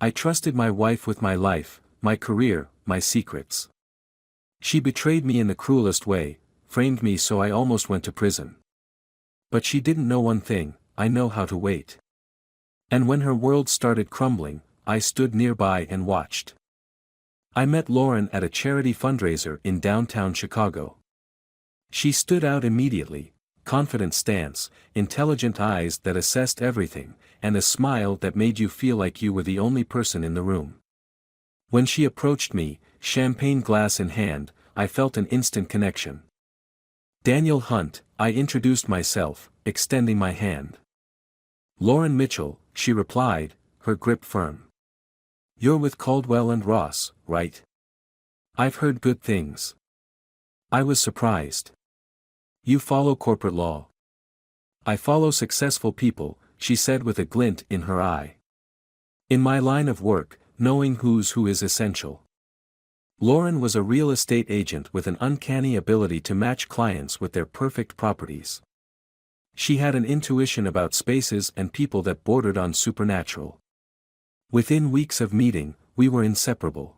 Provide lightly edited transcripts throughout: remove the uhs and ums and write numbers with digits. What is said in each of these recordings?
I trusted my wife with my life, my career, my secrets. She betrayed me in the cruelest way, framed me so I almost went to prison. But she didn't know one thing: I know how to wait. And when her world started crumbling, I stood nearby and watched. I met Lauren at a charity fundraiser in downtown Chicago. She stood out immediately: confident stance, intelligent eyes that assessed everything, and a smile that made you feel like you were the only person in the room. When she approached me, champagne glass in hand, I felt an instant connection. "Daniel Hunt," I introduced myself, extending my hand. "Lauren Mitchell," she replied, her grip firm. "You're with Caldwell and Ross, right? I've heard good things." I was surprised. "You follow corporate law?" "I follow successful people," she said with a glint in her eye. "In my line of work, knowing who's who is essential." Lauren was a real estate agent with an uncanny ability to match clients with their perfect properties. She had an intuition about spaces and people that bordered on supernatural. Within weeks of meeting, we were inseparable.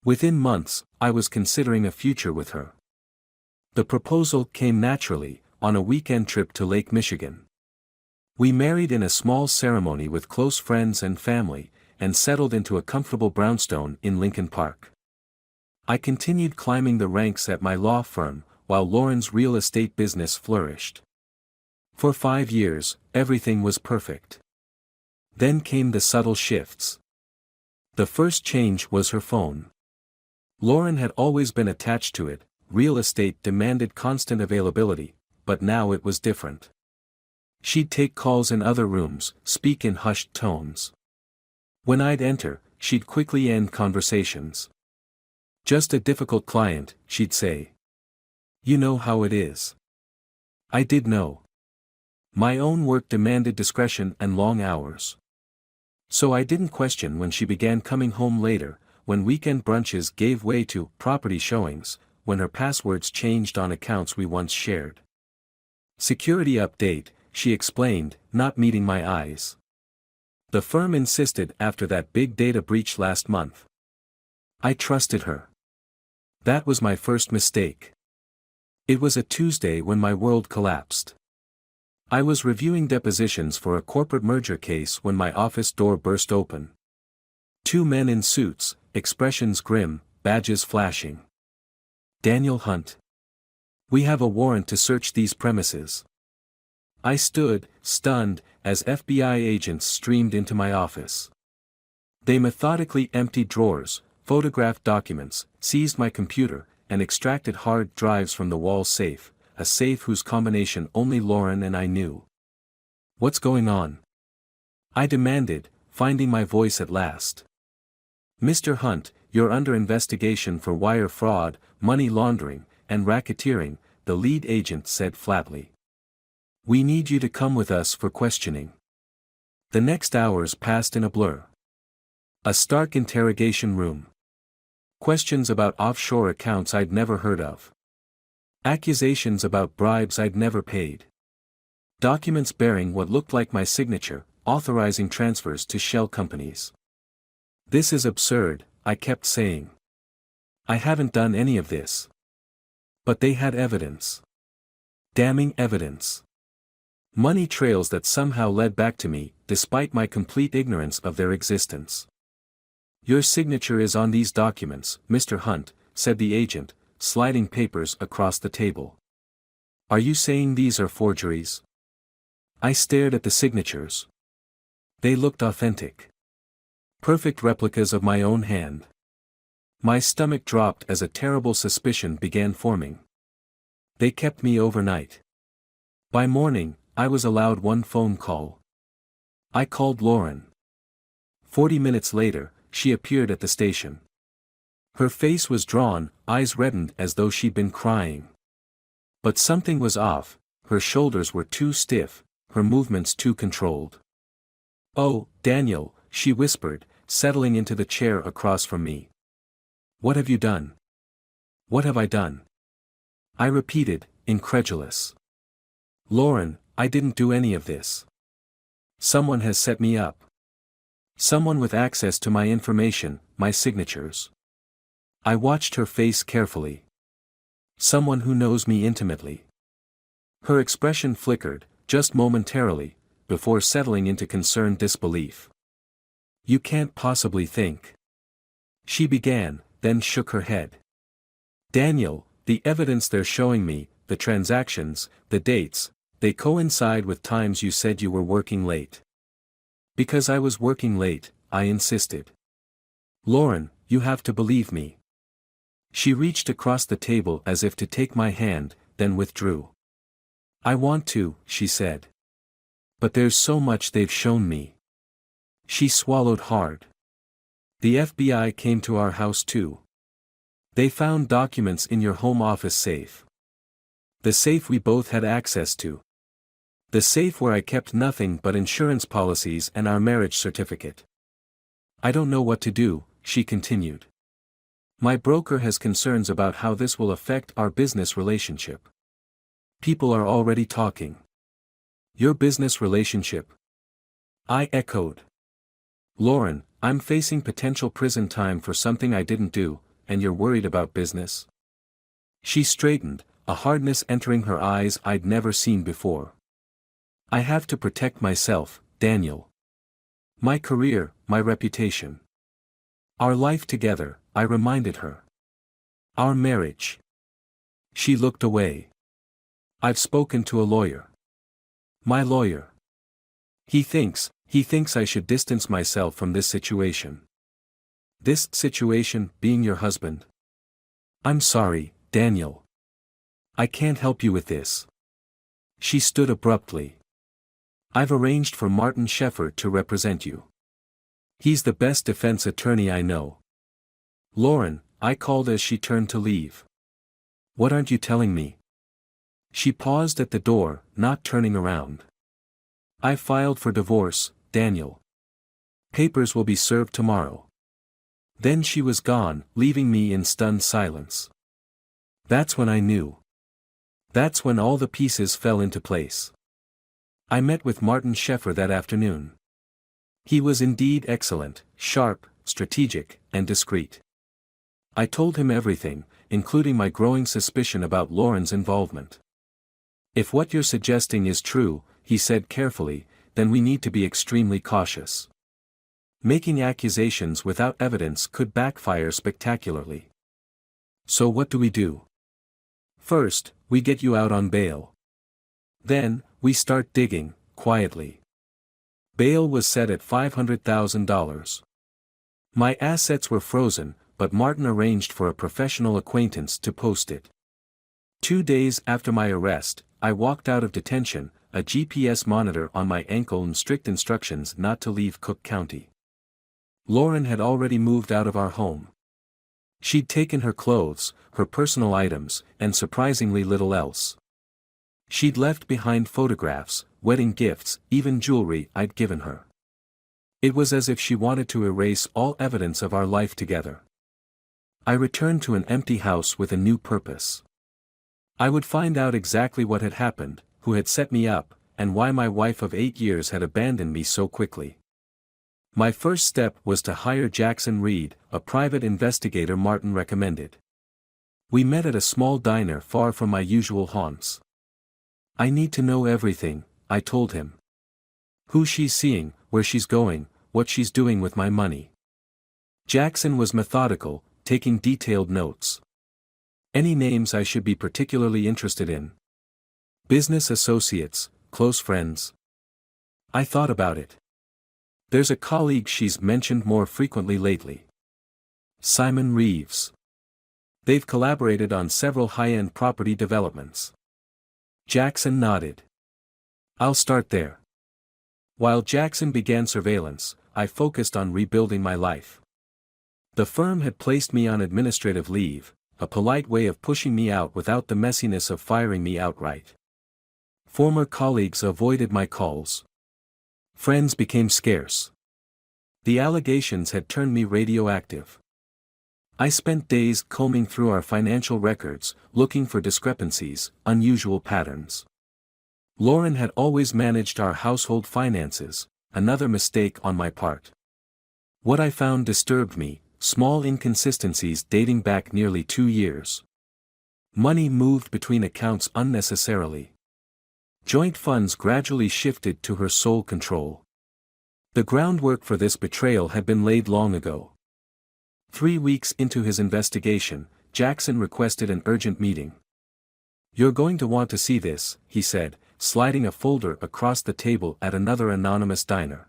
Within months, I was considering a future with her. The proposal came naturally, on a weekend trip to Lake Michigan. We married in a small ceremony with close friends and family, and settled into a comfortable brownstone in Lincoln Park. I continued climbing the ranks at my law firm, while Lauren's real estate business flourished. For 5 years, everything was perfect. Then came the subtle shifts. The first change was her phone. Lauren had always been attached to it. Real estate demanded constant availability, but now it was different. She'd take calls in other rooms, speak in hushed tones. When I'd enter, she'd quickly end conversations. "Just a difficult client," she'd say. "You know how it is." I did know. My own work demanded discretion and long hours. So I didn't question when she began coming home later, when weekend brunches gave way to property showings, when her passwords changed on accounts we once shared. "Security update," she explained, not meeting my eyes. "The firm insisted after that big data breach last month." I trusted her. That was my first mistake. It was a Tuesday when my world collapsed. I was reviewing depositions for a corporate merger case when my office door burst open. 2 men in suits, expressions grim, badges flashing. "Daniel Hunt. We have a warrant to search these premises." I stood, stunned, as FBI agents streamed into my office. They methodically emptied drawers, photographed documents, seized my computer, and extracted hard drives from the wall safe, a safe whose combination only Lauren and I knew. "What's going on?" I demanded, finding my voice at last. "Mr. Hunt, you're under investigation for wire fraud, money laundering, and racketeering," the lead agent said flatly. "We need you to come with us for questioning." The next hours passed in a blur. A stark interrogation room. Questions about offshore accounts I'd never heard of. Accusations about bribes I'd never paid. Documents bearing what looked like my signature, authorizing transfers to shell companies. "This is absurd," I kept saying. "I haven't done any of this." But they had evidence. Damning evidence. Money trails that somehow led back to me, despite my complete ignorance of their existence. "Your signature is on these documents, Mr. Hunt," said the agent, sliding papers across the table. "Are you saying these are forgeries?" I stared at the signatures. They looked authentic. Perfect replicas of my own hand. My stomach dropped as a terrible suspicion began forming. They kept me overnight. By morning, I was allowed one phone call. I called Lauren. 40 minutes later, she appeared at the station. Her face was drawn, eyes reddened as though she'd been crying. But something was off. Her shoulders were too stiff, her movements too controlled. "Oh, Daniel," she whispered, settling into the chair across from me. "What have you done?" "What have I done?" I repeated, incredulous. "Lauren, I didn't do any of this. Someone has set me up." Someone with access to my information, my signatures. I watched her face carefully. Someone who knows me intimately. Her expression flickered, just momentarily, before settling into concerned disbelief. You can't possibly think. She began, then shook her head. Daniel, the evidence they're showing me, the transactions, the dates, they coincide with times you said you were working late. Because I was working late, I insisted. Lauren, you have to believe me. She reached across the table as if to take my hand, then withdrew. I want to, she said. But there's so much they've shown me. She swallowed hard. The FBI came to our house too. They found documents in your home office safe. The safe we both had access to. The safe where I kept nothing but insurance policies and our marriage certificate. I don't know what to do, she continued. My broker has concerns about how this will affect our business relationship. People are already talking. Your business relationship? I echoed. Lauren, I'm facing potential prison time for something I didn't do, and you're worried about business? She straightened, a hardness entering her eyes I'd never seen before. I have to protect myself, Daniel. My career, my reputation. Our life together, I reminded her. Our marriage. She looked away. I've spoken to a lawyer. My lawyer. He thinks I should distance myself from this situation. This situation being your husband. I'm sorry, Daniel. I can't help you with this. She stood abruptly. I've arranged for Martin Shefford to represent you. He's the best defense attorney I know. Lauren, I called as she turned to leave. What aren't you telling me? She paused at the door, not turning around. I filed for divorce, Daniel. Papers will be served tomorrow. Then she was gone, leaving me in stunned silence. That's when I knew. That's when all the pieces fell into place. I met with Martin Shefford that afternoon. He was indeed excellent, sharp, strategic, and discreet. I told him everything, including my growing suspicion about Lauren's involvement. If what you're suggesting is true, he said carefully, then we need to be extremely cautious. Making accusations without evidence could backfire spectacularly. So what do we do? First, we get you out on bail. Then, we start digging, quietly. Bail was set at $500,000. My assets were frozen, but Martin arranged for a professional acquaintance to post it. 2 days after my arrest, I walked out of detention, a GPS monitor on my ankle and strict instructions not to leave Cook County. Lauren had already moved out of our home. She'd taken her clothes, her personal items, and surprisingly little else. She'd left behind photographs, wedding gifts, even jewelry I'd given her. It was as if she wanted to erase all evidence of our life together. I returned to an empty house with a new purpose. I would find out exactly what had happened, who had set me up, and why my wife of 8 years had abandoned me so quickly. My first step was to hire Jackson Reed, a private investigator Martin recommended. We met at a small diner far from my usual haunts. I need to know everything, I told him. Who she's seeing, where she's going, what she's doing with my money. Jackson was methodical, taking detailed notes. Any names I should be particularly interested in? Business associates, close friends. I thought about it. There's a colleague she's mentioned more frequently lately. Simon Reeves. They've collaborated on several high-end property developments. Jackson nodded. I'll start there. While Jackson began surveillance, I focused on rebuilding my life. The firm had placed me on administrative leave, a polite way of pushing me out without the messiness of firing me outright. Former colleagues avoided my calls. Friends became scarce. The allegations had turned me radioactive. I spent days combing through our financial records, looking for discrepancies, unusual patterns. Lauren had always managed our household finances, another mistake on my part. What I found disturbed me, small inconsistencies dating back nearly 2 years. Money moved between accounts unnecessarily. Joint funds gradually shifted to her sole control. The groundwork for this betrayal had been laid long ago. 3 weeks into his investigation, Jackson requested an urgent meeting. "You're going to want to see this," he said, sliding a folder across the table at another anonymous diner.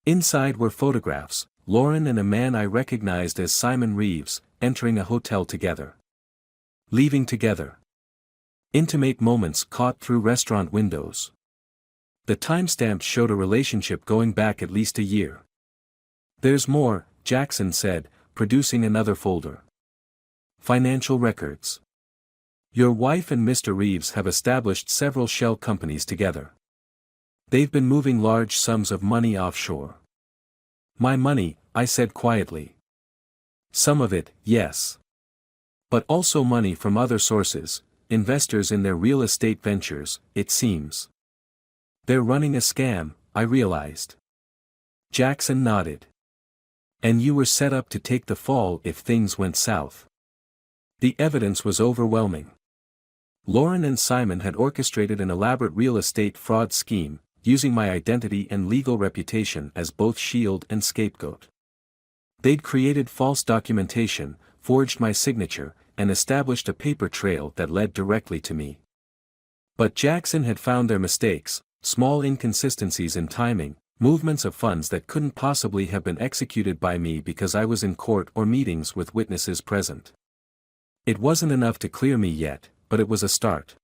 Inside were photographs, Lauren and a man I recognized as Simon Reeves, entering a hotel together. Leaving together. Intimate moments caught through restaurant windows. The timestamps showed a relationship going back at least a year. "There's more," Jackson said, producing another folder. "Financial records. Your wife and Mr. Reeves have established several shell companies together. They've been moving large sums of money offshore." "My money," I said quietly. "Some of it, yes. But also money from other sources, investors in their real estate ventures, it seems. They're running a scam," I realized. Jackson nodded. "And you were set up to take the fall if things went south." The evidence was overwhelming. Lauren and Simon had orchestrated an elaborate real estate fraud scheme, using my identity and legal reputation as both shield and scapegoat. They'd created false documentation, forged my signature, and established a paper trail that led directly to me. But Jackson had found their mistakes, small inconsistencies in timing, movements of funds that couldn't possibly have been executed by me because I was in court or meetings with witnesses present. It wasn't enough to clear me yet, but it was a start.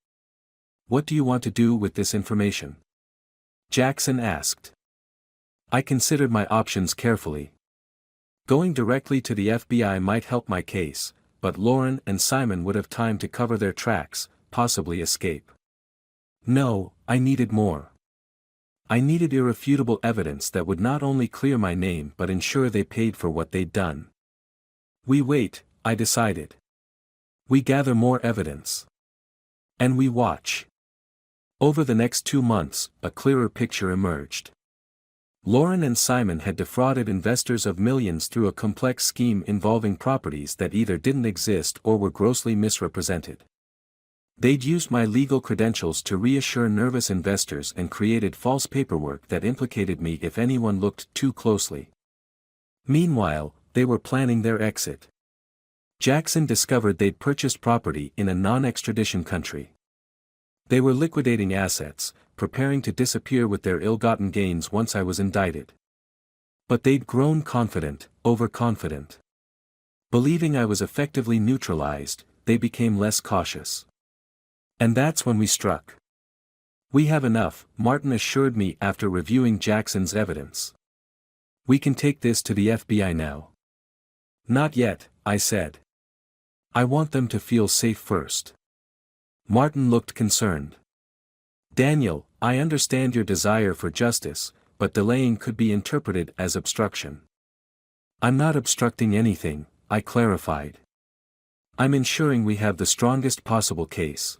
"What do you want to do with this information?" Jackson asked. I considered my options carefully. Going directly to the FBI might help my case, but Lauren and Simon would have time to cover their tracks, possibly escape. No, I needed more. I needed irrefutable evidence that would not only clear my name but ensure they paid for what they'd done. We wait, I decided. We gather more evidence. And we watch. Over the next 2 months, a clearer picture emerged. Lauren and Simon had defrauded investors of millions through a complex scheme involving properties that either didn't exist or were grossly misrepresented. They'd used my legal credentials to reassure nervous investors and created false paperwork that implicated me if anyone looked too closely. Meanwhile, they were planning their exit. Jackson discovered they'd purchased property in a non-extradition country. They were liquidating assets, preparing to disappear with their ill-gotten gains once I was indicted. But they'd grown confident, overconfident. Believing I was effectively neutralized, they became less cautious. And that's when we struck. "We have enough," Martin assured me after reviewing Jackson's evidence. "We can take this to the FBI now." "Not yet," I said. "I want them to feel safe first." Martin looked concerned. "Daniel, I understand your desire for justice, but delaying could be interpreted as obstruction." "I'm not obstructing anything," I clarified. "I'm ensuring we have the strongest possible case."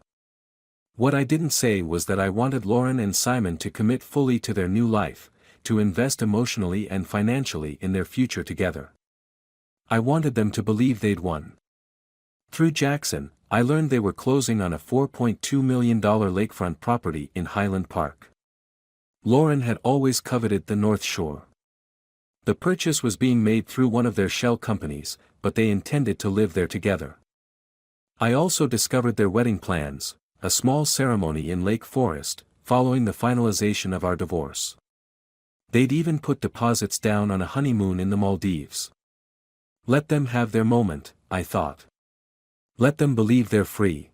What I didn't say was that I wanted Lauren and Simon to commit fully to their new life, to invest emotionally and financially in their future together. I wanted them to believe they'd won. Through Jackson, I learned they were closing on a $4.2 million lakefront property in Highland Park. Lauren had always coveted the North Shore. The purchase was being made through one of their shell companies, but they intended to live there together. I also discovered their wedding plans, a small ceremony in Lake Forest, following the finalization of our divorce. They'd even put deposits down on a honeymoon in the Maldives. Let them have their moment, I thought. Let them believe they're free.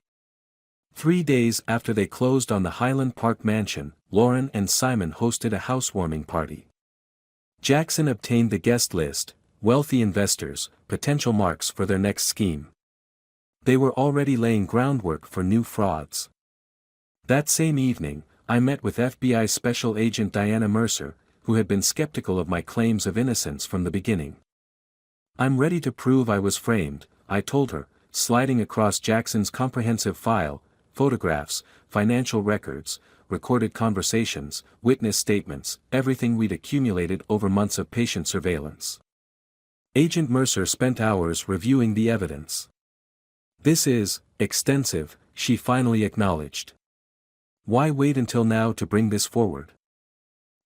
3 days after they closed on the Highland Park mansion, Lauren and Simon hosted a housewarming party. Jackson obtained the guest list, wealthy investors, potential marks for their next scheme. They were already laying groundwork for new frauds. That same evening, I met with FBI Special Agent Diana Mercer, who had been skeptical of my claims of innocence from the beginning. "I'm ready to prove I was framed," I told her, sliding across Jackson's comprehensive file, photographs, financial records, recorded conversations, witness statements, everything we'd accumulated over months of patient surveillance. Agent Mercer spent hours reviewing the evidence. "This is extensive," she finally acknowledged. "Why wait until now to bring this forward?"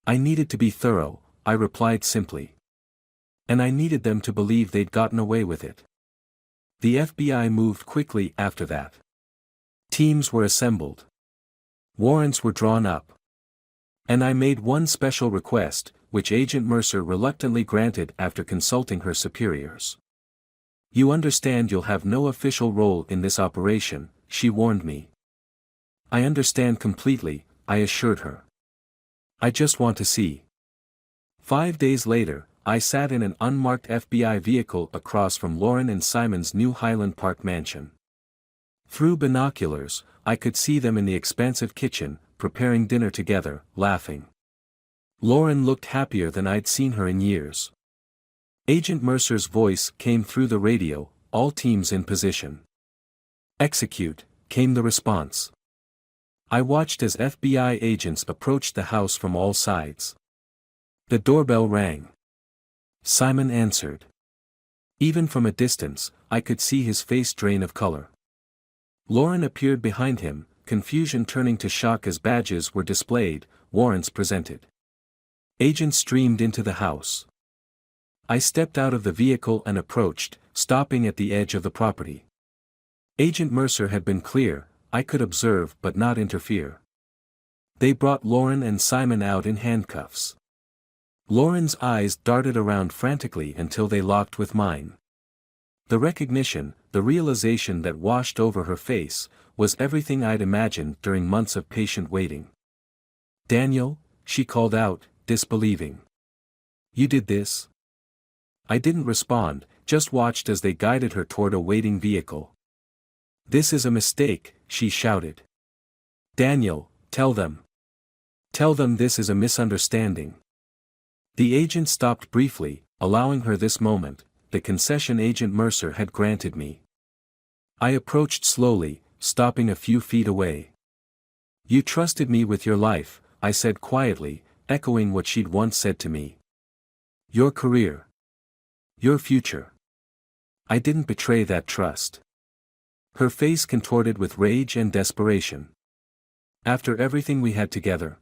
"I needed to be thorough," I replied simply. "And I needed them to believe they'd gotten away with it." The FBI moved quickly after that. Teams were assembled. Warrants were drawn up. And I made one special request, which Agent Mercer reluctantly granted after consulting her superiors. "You understand you'll have no official role in this operation," she warned me. "I understand completely," I assured her. "I just want to see." 5 days later, I sat in an unmarked FBI vehicle across from Lauren and Simon's new Highland Park mansion. Through binoculars, I could see them in the expansive kitchen, preparing dinner together, laughing. Lauren looked happier than I'd seen her in years. Agent Mercer's voice came through the radio, "All teams in position." "Execute," came the response. I watched as FBI agents approached the house from all sides. The doorbell rang. Simon answered. Even from a distance, I could see his face drain of color. Lauren appeared behind him, confusion turning to shock as badges were displayed, warrants presented. Agents streamed into the house. I stepped out of the vehicle and approached, stopping at the edge of the property. Agent Mercer had been clear, I could observe but not interfere. They brought Lauren and Simon out in handcuffs. Lauren's eyes darted around frantically until they locked with mine. The recognition, the realization that washed over her face, was everything I'd imagined during months of patient waiting. "Daniel," she called out, disbelieving. "You did this?" I didn't respond, just watched as they guided her toward a waiting vehicle. "This is a mistake," she shouted. "Daniel, tell them. Tell them this is a misunderstanding." The agent stopped briefly, allowing her this moment, the concession Agent Mercer had granted me. I approached slowly, stopping a few feet away. "You trusted me with your life," I said quietly, echoing what she'd once said to me. "Your career. Your future. I didn't betray that trust." Her face contorted with rage and desperation. "After everything we had together.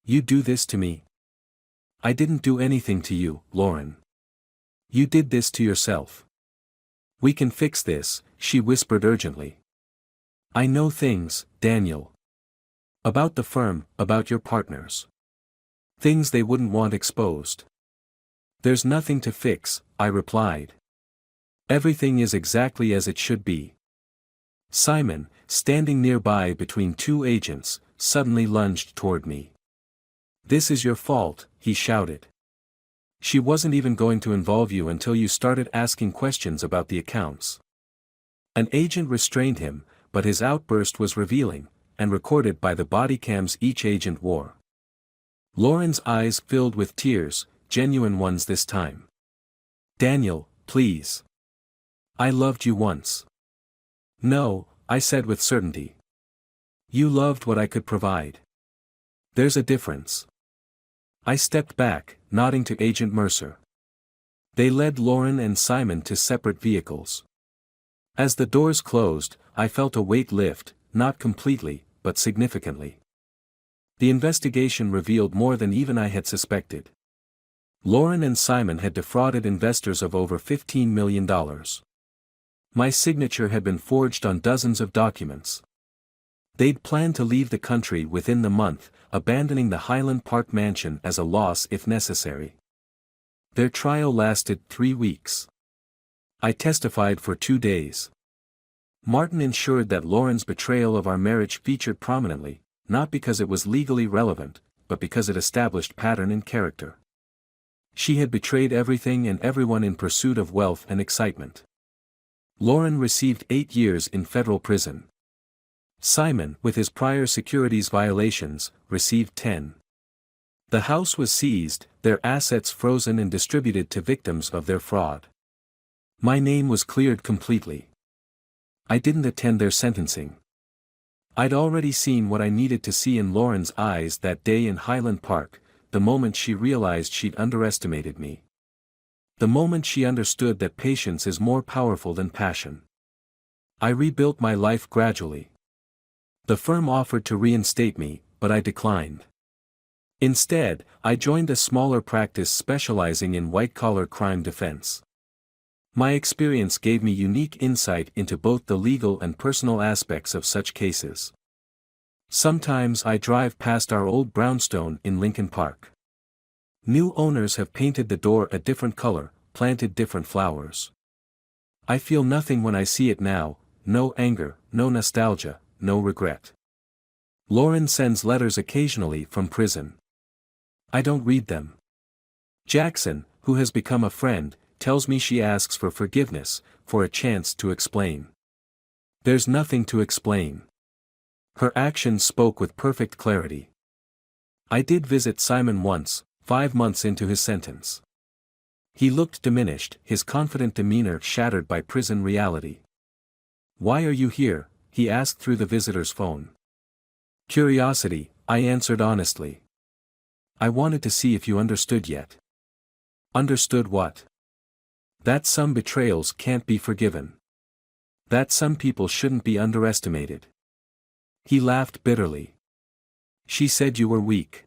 You do this to me?" "I didn't do anything to you, Lauren. You did this to yourself." "We can fix this," she whispered urgently. "I know things, Daniel. About the firm, about your partners. Things they wouldn't want exposed." "There's nothing to fix," I replied. "Everything is exactly as it should be." Simon, standing nearby between two agents, suddenly lunged toward me. "This is your fault," he shouted. "She wasn't even going to involve you until you started asking questions about the accounts." An agent restrained him, but his outburst was revealing, and recorded by the body cams each agent wore. Lauren's eyes filled with tears, genuine ones this time. "Daniel, please. I loved you once." "No," I said with certainty. "You loved what I could provide. There's a difference." I stepped back, nodding to Agent Mercer. They led Lauren and Simon to separate vehicles. As the doors closed, I felt a weight lift, not completely, but significantly. The investigation revealed more than even I had suspected. Lauren and Simon had defrauded investors of over $15 million. My signature had been forged on dozens of documents. They'd planned to leave the country within the month, abandoning the Highland Park mansion as a loss if necessary. Their trial lasted 3 weeks. I testified for 2 days. Martin ensured that Lauren's betrayal of our marriage featured prominently, not because it was legally relevant, but because it established pattern and character. She had betrayed everything and everyone in pursuit of wealth and excitement. Lauren received 8 years in federal prison. Simon, with his prior securities violations, received 10. The house was seized, their assets frozen and distributed to victims of their fraud. My name was cleared completely. I didn't attend their sentencing. I'd already seen what I needed to see in Lauren's eyes that day in Highland Park, the moment she realized she'd underestimated me. The moment she understood that patience is more powerful than passion. I rebuilt my life gradually. The firm offered to reinstate me, but I declined. Instead, I joined a smaller practice specializing in white-collar crime defense. My experience gave me unique insight into both the legal and personal aspects of such cases. Sometimes I drive past our old brownstone in Lincoln Park. New owners have painted the door a different color, planted different flowers. I feel nothing when I see it now, no anger, no nostalgia, no regret. Lauren sends letters occasionally from prison. I don't read them. Jackson, who has become a friend, tells me she asks for forgiveness, for a chance to explain. There's nothing to explain. Her actions spoke with perfect clarity. I did visit Simon once, 5 months into his sentence. He looked diminished, his confident demeanor shattered by prison reality. "Why are you here?" he asked through the visitor's phone. "Curiosity," I answered honestly. "I wanted to see if you understood yet." "Understood what?" "That some betrayals can't be forgiven. That some people shouldn't be underestimated." He laughed bitterly. "She said you were weak.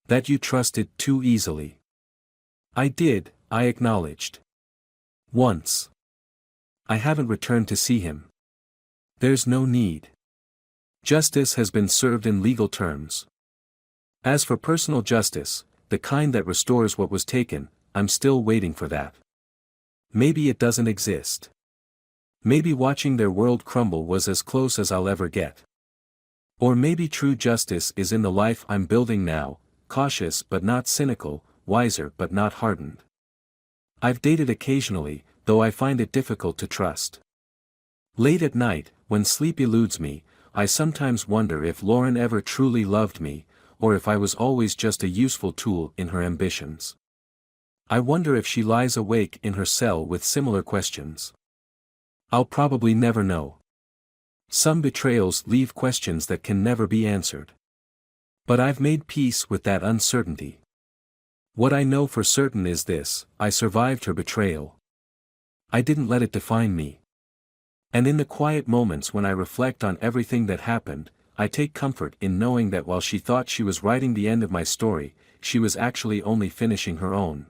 That you trusted too easily." "I did," I acknowledged. "Once. I haven't returned to see him. There's no need. Justice has been served in legal terms. As for personal justice, the kind that restores what was taken, I'm still waiting for that. Maybe it doesn't exist. Maybe watching their world crumble was as close as I'll ever get. Or maybe true justice is in the life I'm building now, cautious but not cynical, wiser but not hardened. I've dated occasionally, though I find it difficult to trust. Late at night, when sleep eludes me, I sometimes wonder if Lauren ever truly loved me, or if I was always just a useful tool in her ambitions. I wonder if she lies awake in her cell with similar questions. I'll probably never know. Some betrayals leave questions that can never be answered. But I've made peace with that uncertainty. What I know for certain is this: I survived her betrayal. I didn't let it define me. And in the quiet moments when I reflect on everything that happened, I take comfort in knowing that while she thought she was writing the end of my story, she was actually only finishing her own.